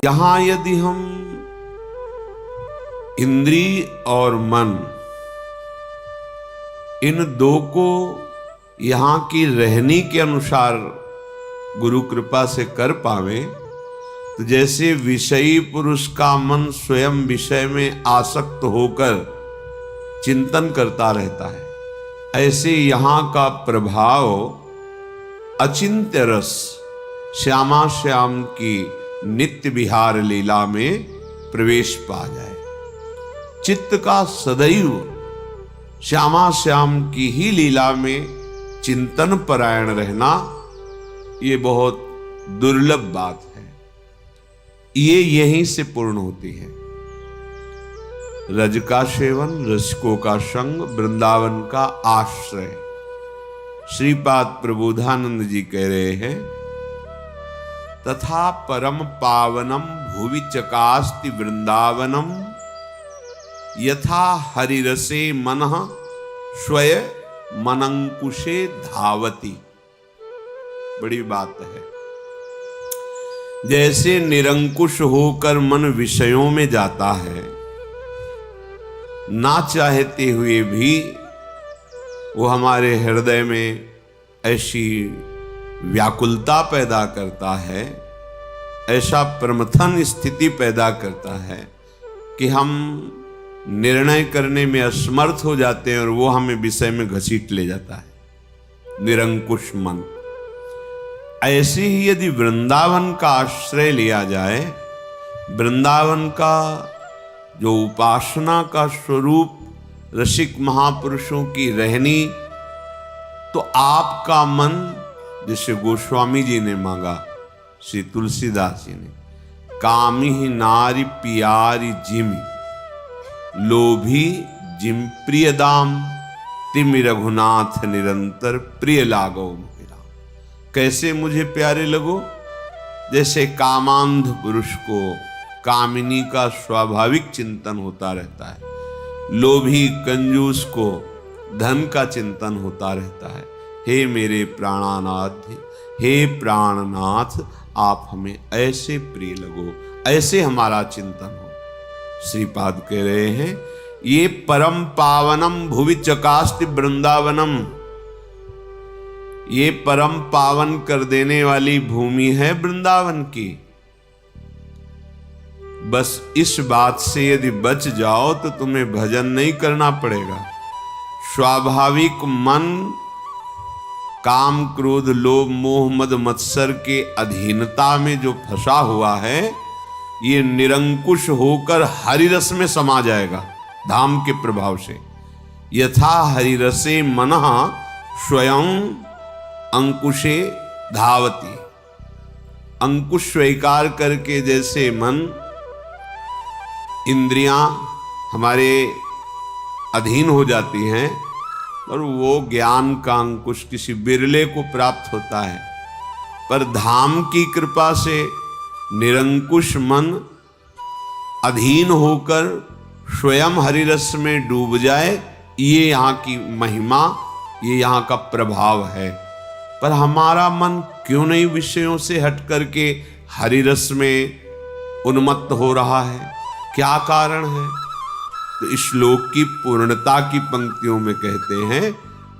यहां यदि हम इंद्रिय और मन इन दो को यहां की रहनी के अनुसार गुरु कृपा से कर पावे तो जैसे विषयी पुरुष का मन स्वयं विषय में आसक्त होकर चिंतन करता रहता है, ऐसे यहां का प्रभाव अचिंत्य रस श्यामा श्याम की नित्य विहार लीला में प्रवेश पा जाए। चित्त का सदैव श्यामा श्याम की ही लीला में चिंतन परायण रहना ये बहुत दुर्लभ बात है। ये यहीं से पूर्ण होती है। रज का सेवन, रसिकों का संग, वृंदावन का आश्रय। श्रीपाद प्रबोधानंद जी कह रहे हैं, तथा परम पावनम भुवि चकास्ति वृंदावनम यथा हरिरसे मनः स्वय मनंकुशे धावति। बड़ी बात है। जैसे निरंकुश होकर मन विषयों में जाता है, ना चाहते हुए भी वो हमारे हृदय में ऐसी व्याकुलता पैदा करता है, ऐसा प्रमथन स्थिति पैदा करता है कि हम निर्णय करने में असमर्थ हो जाते हैं और वो हमें विषय में घसीट ले जाता है। निरंकुश मन। ऐसे ही यदि वृंदावन का आश्रय लिया जाए, वृंदावन का जो उपासना का स्वरूप रसिक महापुरुषों की रहनी, तो आपका मन, जैसे गोस्वामी जी ने मांगा, श्री तुलसीदास जी ने, कामी नारी पियारी जिमि लोभी जिम प्रिय दाम तिमि रघुनाथ निरंतर प्रिय लागो मेरा। कैसे मुझे प्यारे लगो? जैसे कामांध पुरुष को कामिनी का स्वाभाविक चिंतन होता रहता है, लोभी कंजूस को धन का चिंतन होता रहता है। हे मेरे प्राणानाथ, हे प्राणनाथ, आप हमें ऐसे प्रिय लगो, ऐसे हमारा चिंतन हो। श्रीपाद कह रहे हैं, ये परम पावनम भुवि चकास्ति वृंदावनम, ये परम पावन कर देने वाली भूमि है वृंदावन की। बस इस बात से यदि बच जाओ तो तुम्हें भजन नहीं करना पड़ेगा। स्वाभाविक मन काम क्रोध लोभ मोह मद मत्सर के अधीनता में जो फंसा हुआ है, ये निरंकुश होकर हरिरस में समा जाएगा धाम के प्रभाव से। यथा हरिरसे मनः स्वयं अंकुशे धावति। अंकुश स्वीकार करके जैसे मन, इंद्रियां हमारे अधीन हो जाती हैं और वो ज्ञान का अंकुश किसी बिरले को प्राप्त होता है, पर धाम की कृपा से निरंकुश मन अधीन होकर स्वयं हरिरस में डूब जाए, ये यहाँ की महिमा, ये यहाँ का प्रभाव है। पर हमारा मन क्यों नहीं विषयों से हट करके हरिरस में उन्मत्त हो रहा है? क्या कारण है? तो इस श्लोक की पूर्णता की पंक्तियों में कहते हैं,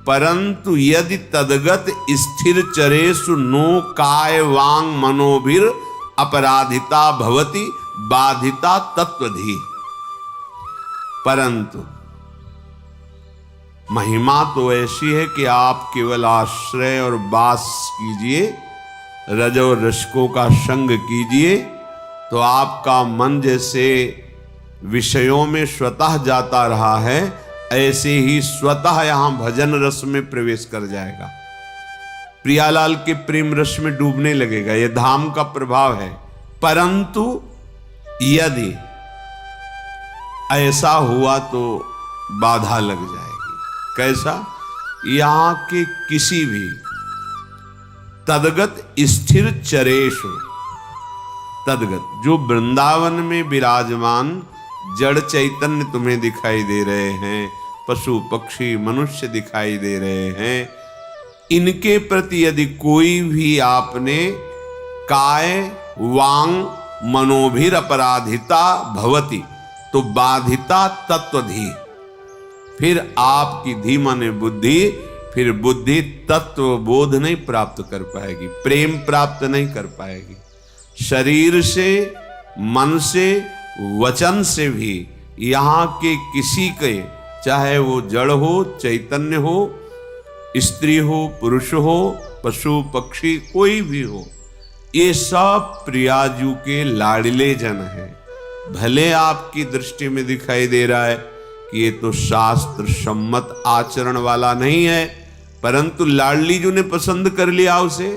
परंतु यदि तदगत स्थिर चरेषु नो काय वांग मनोभिर अपराधिता भवति बाधिता तत्वधि। परंतु महिमा तो ऐसी है कि आप केवल आश्रय और वास कीजिए, रज और रसिकों का संग कीजिए, तो आपका मन जैसे विषयों में स्वतः जाता रहा है, ऐसे ही स्वतः यहां भजन रस में प्रवेश कर जाएगा। प्रियालाल के प्रेम रस में डूबने लगेगा। यह धाम का प्रभाव है। परंतु यदि ऐसा हुआ तो बाधा लग जाएगी। कैसा? यहां के किसी भी तदगत स्थिर चरेषु, तदगत जो वृंदावन में विराजमान जड़ चैतन्य तुम्हें दिखाई दे रहे हैं, पशु पक्षी मनुष्य दिखाई दे रहे हैं, इनके प्रति यदि कोई भी आपने काय वांग मनोभिर अपराधिता भवति, तो बाधिता तत्वधि, फिर आपकी धी माने बुद्धि, फिर बुद्धि तत्व बोध नहीं प्राप्त कर पाएगी, प्रेम प्राप्त नहीं कर पाएगी। शरीर से, मन से, वचन से भी यहाँ के किसी के, चाहे वो जड़ हो, चैतन्य हो, स्त्री हो, पुरुष हो, पशु पक्षी, कोई भी हो, ये सब प्रियाजू के लाडले जन हैं। भले आपकी दृष्टि में दिखाई दे रहा है कि ये तो शास्त्र सम्मत आचरण वाला नहीं है, परंतु लाडली जू ने पसंद कर लिया, उसे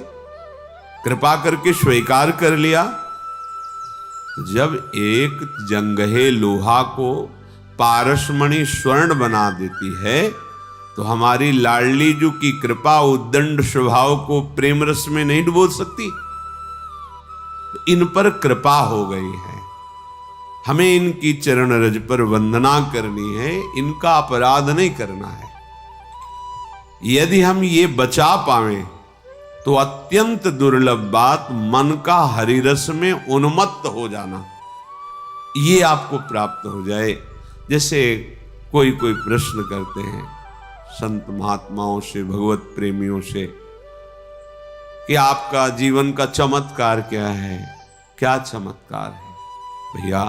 कृपा करके स्वीकार कर लिया। जब एक जंगहे लोहा को पारसमणि स्वर्ण बना देती है, तो हमारी लाडली जू की कृपा उद्दंड स्वभाव को प्रेम रस में नहीं डुबो सकती। इन पर कृपा हो गई है, हमें इनकी चरण रज पर वंदना करनी है, इनका अपराध नहीं करना है। यदि हम ये बचा पावें तो अत्यंत दुर्लभ बात मन का हरिरस में उन्मत्त हो जाना, ये आपको प्राप्त हो जाए। जैसे कोई प्रश्न करते हैं संत महात्माओं से, भगवत प्रेमियों से, कि आपका जीवन का चमत्कार क्या है? क्या चमत्कार है? भैया,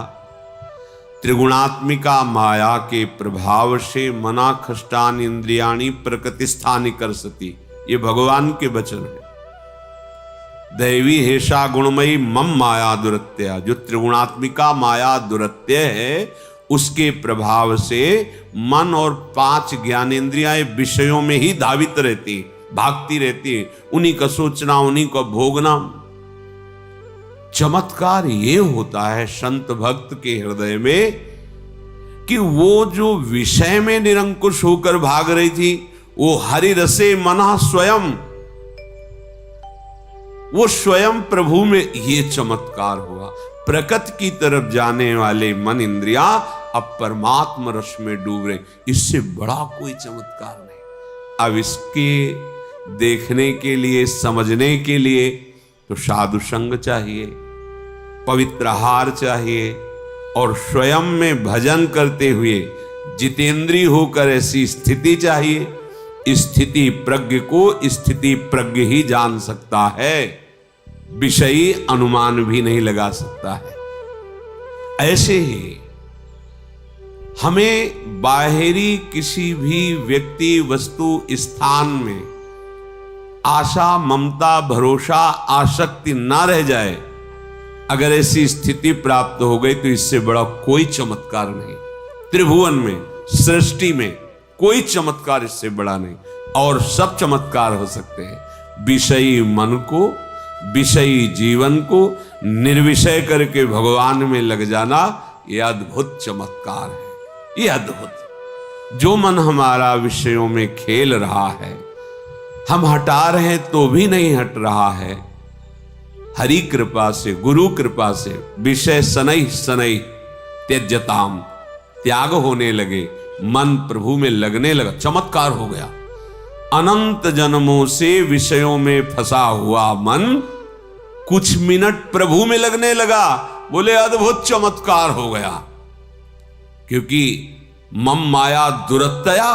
त्रिगुणात्मिका माया के प्रभाव से मना खष्टान इंद्रियाणी प्रकृतिस्थानी कर सती, ये भगवान के वचन है। दैवी हेषा गुणमयी मम माया दुरत्या, जो त्रिगुणात्मिका माया दुरत्य है, उसके प्रभाव से मन और 5 ज्ञानेंद्रियाएं विषयों में ही धावित रहती, भागती रहती, उन्हीं का सोचना, उन्हीं को भोगना। चमत्कार ये होता है संत भक्त के हृदय में कि वो जो विषय में निरंकुश होकर भाग रही थी, वो हरि रसे मना स्वयं, वो स्वयं प्रभु में ये चमत्कार हुआ। प्रकृति की तरफ जाने वाले मन इंद्रिया अब परमात्मा रस में डूब रहे, इससे बड़ा कोई चमत्कार नहीं। अब इसके देखने के लिए, समझने के लिए तो साधु संग चाहिए, पवित्र आहार चाहिए, और स्वयं में भजन करते हुए जितेंद्रिय होकर ऐसी स्थिति चाहिए। स्थिति प्रज्ञ को स्थिति प्रज्ञ ही जान सकता है, विषयी अनुमान भी नहीं लगा सकता है। ऐसे ही हमें बाहरी किसी भी व्यक्ति, वस्तु, स्थान में आशा, ममता, भरोसा, आसक्ति ना रह जाए। अगर ऐसी स्थिति प्राप्त हो गई तो इससे बड़ा कोई चमत्कार नहीं। त्रिभुवन में, सृष्टि में कोई चमत्कार इससे बड़ा नहीं। और सब चमत्कार हो सकते हैं। विषयी मन को, विषयी जीवन को निर्विषय करके भगवान में लग जाना, यह अद्भुत चमत्कार है। यह अद्भुत, जो मन हमारा विषयों में खेल रहा है, हम हटा रहे हैं तो भी नहीं हट रहा है, हरि कृपा से, गुरु कृपा से विषय शनै शनै त्यज्यताम, त्याग होने लगे, मन प्रभु में लगने लगा, चमत्कार हो गया। अनंत जन्मों से विषयों में फंसा हुआ मन कुछ मिनट प्रभु में लगने लगा, बोले अद्भुत चमत्कार हो गया। क्योंकि मम माया दुरत्या,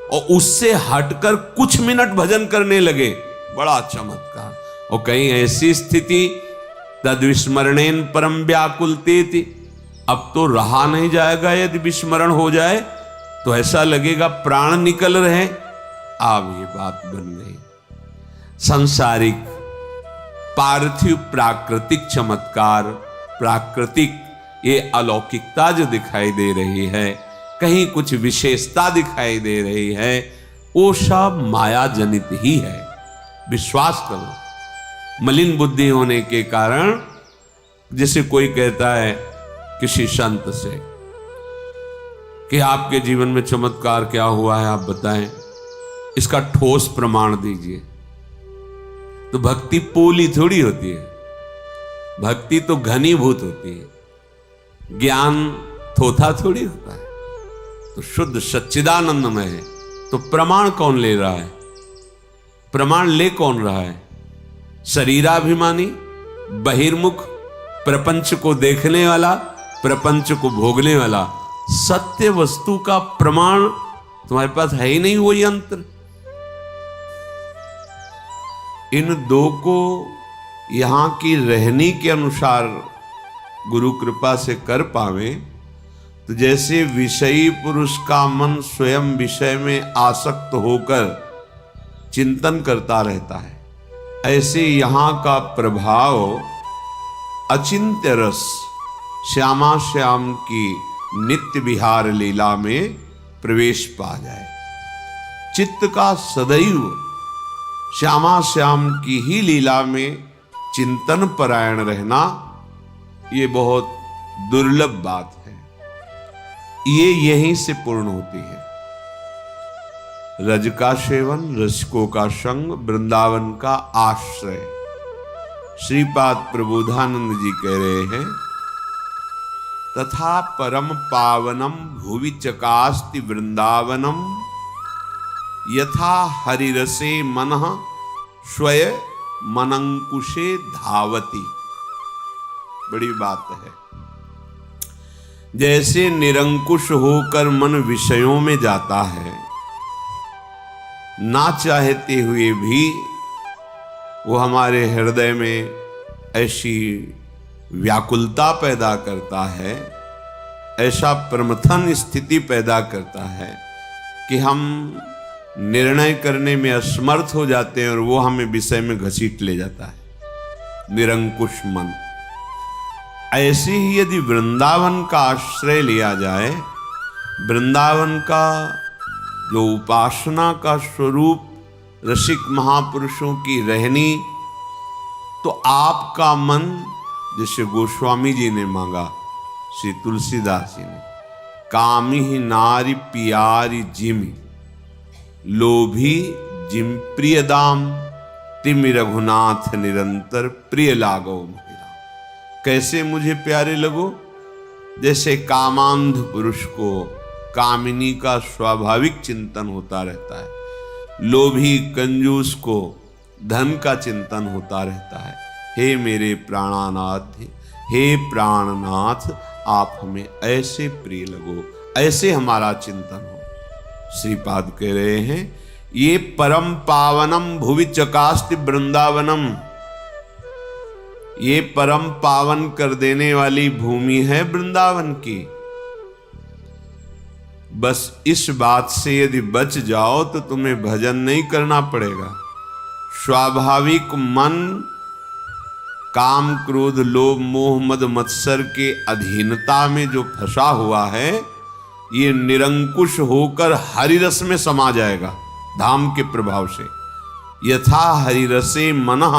और उससे हटकर कुछ मिनट भजन करने लगे, बड़ा चमत्कार। और कहीं ऐसी स्थिति तद विस्मरणेन परम व्याकुलते थी, अब तो रहा नहीं जाएगा, यदि विस्मरण हो जाए तो ऐसा लगेगा प्राण निकल रहे। अब ये बात बन गई। सांसारिक, पार्थिव, प्राकृतिक चमत्कार, प्राकृतिक ये अलौकिकता जो दिखाई दे रही है, कहीं कुछ विशेषता दिखाई दे रही है, वो सब माया जनित ही है। विश्वास करो। मलिन बुद्धि होने के कारण, जैसे कोई कहता है किसी संत से कि आपके जीवन में चमत्कार क्या हुआ है, आप बताएं, इसका ठोस प्रमाण दीजिए। तो भक्ति पोली थोड़ी होती है, भक्ति तो घनीभूत होती है, ज्ञान थोथा थोड़ी होता है। तो शुद्ध सच्चिदानंदमय है, तो प्रमाण कौन ले रहा है? प्रमाण ले कौन रहा है? शरीराभिमानी, बहिर्मुख, प्रपंच को देखने वाला, प्रपंच को भोगने वाला, सत्य वस्तु का प्रमाण तुम्हारे पास है ही नहीं वो यंत्र। इन दो को यहां की रहनी के अनुसार गुरु कृपा से कर पावे तो जैसे विषयी पुरुष का मन स्वयं विषय में आसक्त होकर चिंतन करता रहता है, ऐसे यहां का प्रभाव अचिंत्य रस श्यामा श्याम की नित्य विहार लीला में प्रवेश पा जाए। चित्त का सदैव श्यामा श्याम की ही लीला में चिंतन परायण रहना ये बहुत दुर्लभ बात है। ये यहीं से पूर्ण होती है। रज का सेवन, रसिकों का संग, वृंदावन का आश्रय। श्रीपाद प्रबोधानंद जी कह रहे हैं, तथा परम पावनम भुवि चकास्ति वृंदावनम यथा हरिरसे मनः स्वय मनंकुशे धावति। बड़ी बात है। जैसे निरंकुश होकर मन विषयों में जाता है, ना चाहते हुए भी वो हमारे हृदय में ऐसी व्याकुलता पैदा करता है, ऐसा प्रमथन स्थिति पैदा करता है कि हम निर्णय करने में असमर्थ हो जाते हैं और वो हमें विषय में घसीट ले जाता है। निरंकुश मन। ऐसे ही यदि वृंदावन का आश्रय लिया जाए, वृंदावन का जो उपासना का स्वरूप रसिक महापुरुषों की रहनी, तो आपका मन जैसे गोस्वामी जी ने मांगा, श्री तुलसीदास जी ने, कामी ही नारी पियारी जिमि लोभी जिम प्रिय दाम तिमि रघुनाथ निरंतर प्रिय लागो महिरा। कैसे मुझे प्यारे लगो? जैसे कामांध पुरुष को कामिनी का स्वाभाविक चिंतन होता रहता है, लोभी कंजूस को धन का चिंतन होता रहता है। हे मेरे प्राणानाथ, हे प्राणनाथ, आप हमें ऐसे प्रिय लगो, ऐसे हमारा चिंतन हो। श्रीपाद कह रहे हैं, ये परम पावनम भुवि चकास्ति वृंदावनम, ये परम पावन कर देने वाली भूमि है वृंदावन की। बस इस बात से यदि बच जाओ तो तुम्हें भजन नहीं करना पड़ेगा। स्वाभाविक मन काम क्रोध लोभ मोह मद मत्सर के अधीनता में जो फंसा हुआ है, ये निरंकुश होकर हरिरस में समा जाएगा धाम के प्रभाव से। यथा हरिरसे मनः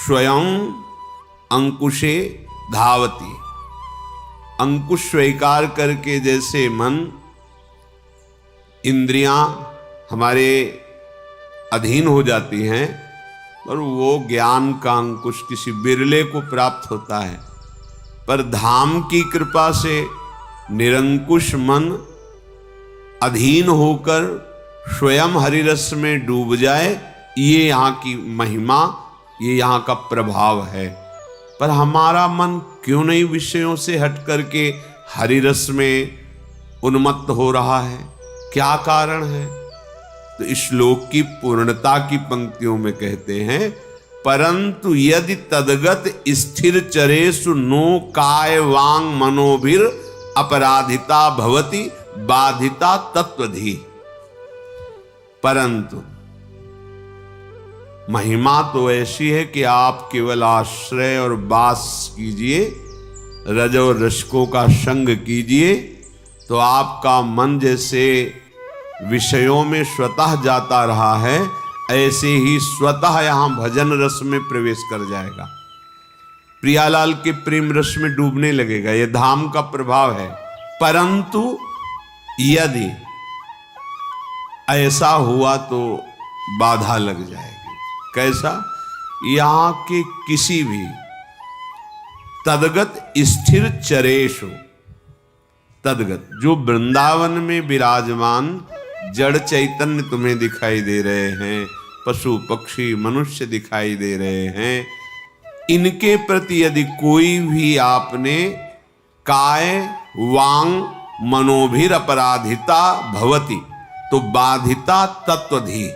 स्वयं अंकुशे धावती। अंकुश स्वीकार करके जैसे मन, इंद्रियां हमारे अधीन हो जाती हैं, और वो ज्ञान का अंकुश किसी बिरले को प्राप्त होता है, पर धाम की कृपा से निरंकुश मन अधीन होकर स्वयं हरिरस में डूब जाए, ये यहाँ की महिमा, ये यहाँ का प्रभाव है। पर हमारा मन क्यों नहीं विषयों से हट करके हरिरस में उन्मत्त हो रहा है? क्या कारण है? तो इस श्लोक की पूर्णता की पंक्तियों में कहते हैं, परंतु यदि तदगत स्थिर चरेषु नो काय वांग मनोभिर अपराधिता भवति बाधिता तत्वधि। परंतु महिमा तो ऐसी है कि आप केवल आश्रय और वास कीजिए, रज और रसिकों का संग कीजिए, तो आपका मन जैसे विषयों में स्वतः जाता रहा है, ऐसे ही स्वतः यहां भजन रस में प्रवेश कर जाएगा। प्रियालाल के प्रेम रस में डूबने लगेगा। यह धाम का प्रभाव है। परंतु यदि ऐसा हुआ तो बाधा लग जाएगी। कैसा? यहां के किसी भी तदगत स्थिर चरेशु, तदगत जो वृंदावन में विराजमान जड़ चैतन्य तुम्हें दिखाई दे रहे हैं, पशु पक्षी मनुष्य दिखाई दे रहे हैं, इनके प्रति यदि कोई भी आपने काय वांग मनोभिर अपराधिता भवति, तो बाधिता तत्वधि,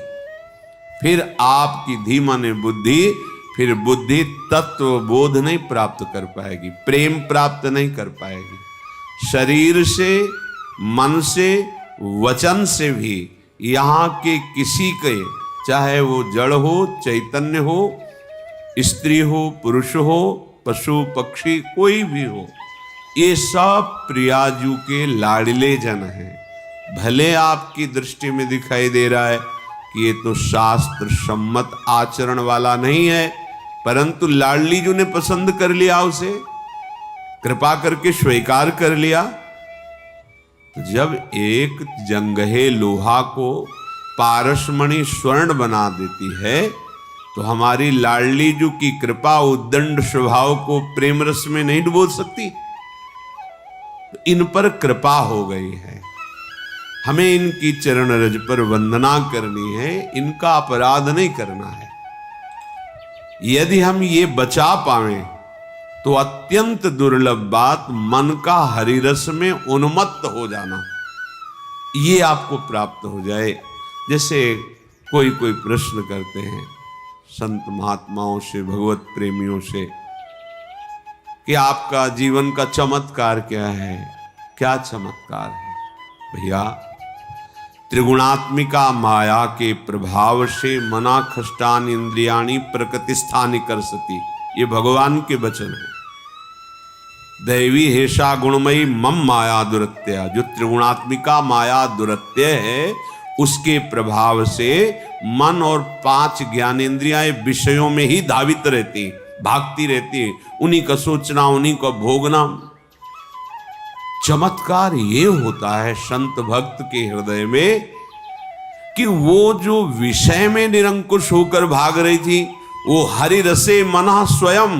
फिर आपकी धी माने बुद्धि, फिर बुद्धि तत्व बोध नहीं प्राप्त कर पाएगी, प्रेम प्राप्त नहीं कर पाएगी। शरीर से, मन से, वचन से भी यहाँ के किसी के, चाहे वो जड़ हो, चैतन्य हो, स्त्री हो, पुरुष हो, पशु पक्षी कोई भी हो, ये सब प्रियाजू के लाडले जन हैं। भले आपकी दृष्टि में दिखाई दे रहा है कि ये तो शास्त्र सम्मत आचरण वाला नहीं है, परंतु लाडली जी ने पसंद कर लिया, उसे कृपा करके स्वीकार कर लिया। जब एक जंगहे लोहा को पारसमणि स्वर्ण बना देती है, तो हमारी लाडली जी की कृपा उद्दंड स्वभाव को प्रेम रस में नहीं डुबो सकती। इन पर कृपा हो गई है, हमें इनकी चरण रज पर वंदना करनी है, इनका अपराध नहीं करना है। यदि हम ये बचा पावें तो अत्यंत दुर्लभ बात मन का हरिरस में उन्मत्त हो जाना, ये आपको प्राप्त हो जाए। जैसे कोई कोई प्रश्न करते हैं संत महात्माओं से, भगवत प्रेमियों से, कि आपका जीवन का चमत्कार क्या है? क्या चमत्कार है? भैया, त्रिगुणात्मिका माया के प्रभाव से मना खष्टान इंद्रियाणी प्रकृतिस्थानि कर सती, ये भगवान के वचन है। दैवी हेषा गुणमयी मम माया दुरत्या, जो त्रिगुणात्मिका माया दुरत्य है, उसके प्रभाव से मन और 5 ज्ञानेंद्रियां विषयों में ही धावित रहती, भागती रहती, उन्हीं का सोचना, उन्हीं का भोगना। चमत्कार ये होता है संत भक्त के हृदय में कि वो जो विषय में निरंकुश होकर भाग रही थी, वो हरि रसे मना स्वयं,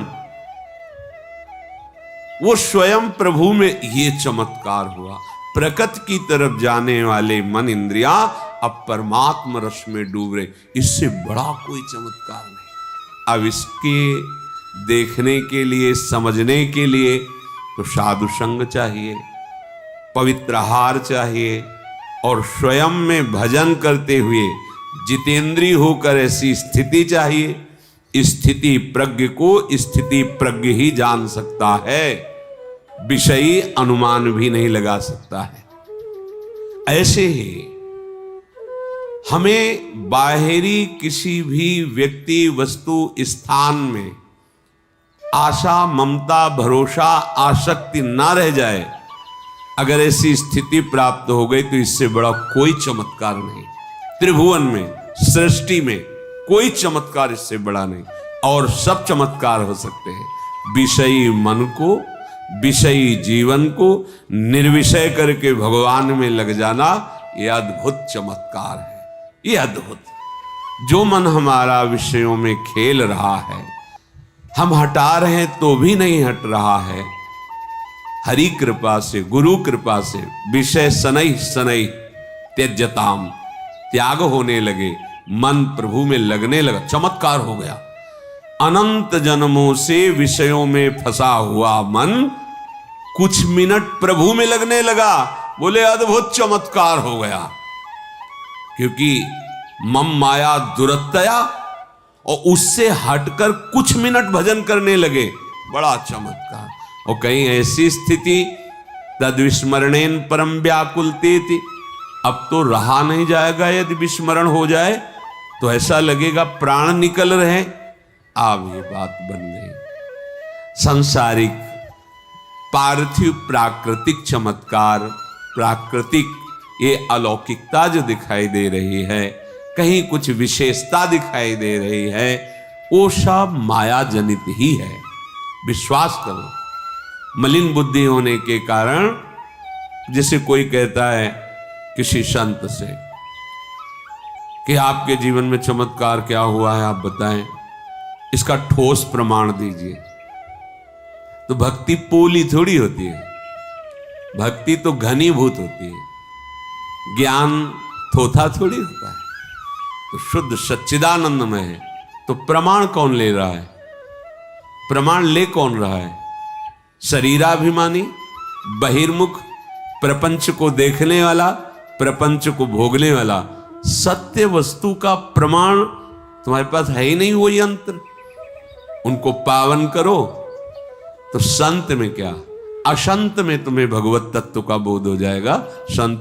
वो स्वयं प्रभु में ये चमत्कार हुआ। प्रकृति की तरफ जाने वाले मन इंद्रिया अब परमात्मा रस में डूब रहे, इससे बड़ा कोई चमत्कार नहीं। अब इसके देखने के लिए, समझने के लिए तो साधु संग चाहिए, पवित्र आहार चाहिए, और स्वयं में भजन करते हुए जितेंद्री होकर ऐसी स्थिति चाहिए। स्थिति प्रज्ञ को स्थिति प्रज्ञ ही जान सकता है, विषयी अनुमान भी नहीं लगा सकता है। ऐसे ही हमें बाहरी किसी भी व्यक्ति, वस्तु, स्थान में आशा, ममता, भरोसा, आसक्ति ना रह जाए। अगर ऐसी स्थिति प्राप्त हो गई तो इससे बड़ा कोई चमत्कार नहीं। त्रिभुवन में, सृष्टि में कोई चमत्कार इससे बड़ा नहीं। और सब चमत्कार हो सकते हैं। विषयी मन को, विषयी जीवन को निर्विषय करके भगवान में लग जाना, यह अद्भुत चमत्कार है। ये अद्भुत, जो मन हमारा विषयों में खेल रहा है, हम हटा रहे हैं तो भी नहीं हट रहा है, हरि कृपा से, गुरु कृपा से विषय शनै शनै त्यज्यताम, त्याग होने लगे, मन प्रभु में लगने लगा, चमत्कार हो गया। अनंत जन्मों से विषयों में फंसा हुआ मन कुछ मिनट प्रभु में लगने लगा, बोले अद्भुत चमत्कार हो गया। क्योंकि मम माया दुरत्या, और उससे हटकर कुछ मिनट भजन करने लगे, बड़ा चमत्कार। और कहीं ऐसी स्थिति तद विस्मरणेन परम व्याकुलते थी, अब तो रहा नहीं जाएगा, यदि विस्मरण हो जाए तो ऐसा लगेगा प्राण निकल रहे। अब ये बात बन गई। सांसारिक, पार्थिव, प्राकृतिक चमत्कार, प्राकृतिक ये अलौकिकता जो दिखाई दे रही है, कहीं कुछ विशेषता दिखाई दे रही है, वो सब माया जनित ही है। विश्वास करो। मलिन बुद्धि होने के कारण, जैसे कोई कहता है किसी संत से कि आपके जीवन में चमत्कार क्या हुआ है, आप बताएं, इसका ठोस प्रमाण दीजिए। तो भक्ति पोली थोड़ी होती है, भक्ति तो घनीभूत होती है, ज्ञान थोथा थोड़ी होता है। तो शुद्ध सच्चिदानंद में है, तो प्रमाण कौन ले रहा है? प्रमाण ले कौन रहा है? शरीराभिमानी, बहिर्मुख, प्रपंच को देखने वाला, प्रपंच को भोगने वाला। सत्य वस्तु का प्रमाण तुम्हारे पास है ही नहीं, वो यंत्र। उनको पावन करो तो संत में क्या, असंत में तुम्हें भगवत तत्व का बोध हो जाएगा। संत